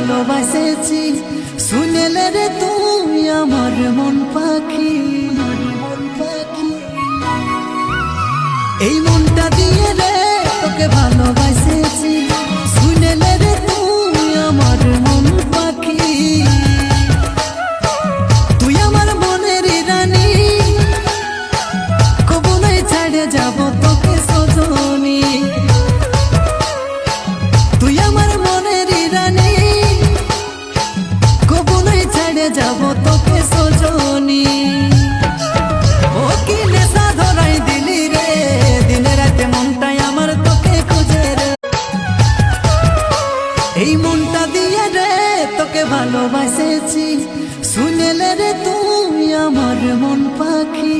ভালোবাসেছি শুনেলে রে তুই আমার মন পাখি। এই মনটা দিয়ে রে তোকে ভালোবাসেছি শুনেলে রে তুই আমার মন পাখি। তুই আমার মনের রানী কবু নাই ছাড়ে যাব তোকে সজনী। তুই আমার মনের রানী কবু নাই ছাড়ে যাব তোকে সজনী। ও কি নেশা ধরাই দিলি রে দিনে রাতে মনটাই আমার তোকে খুঁজে রে। এই মনটা দিয়ে রে তোকে ভালোবাসেছি শুনেলে রে তুই আমার মন পাখি।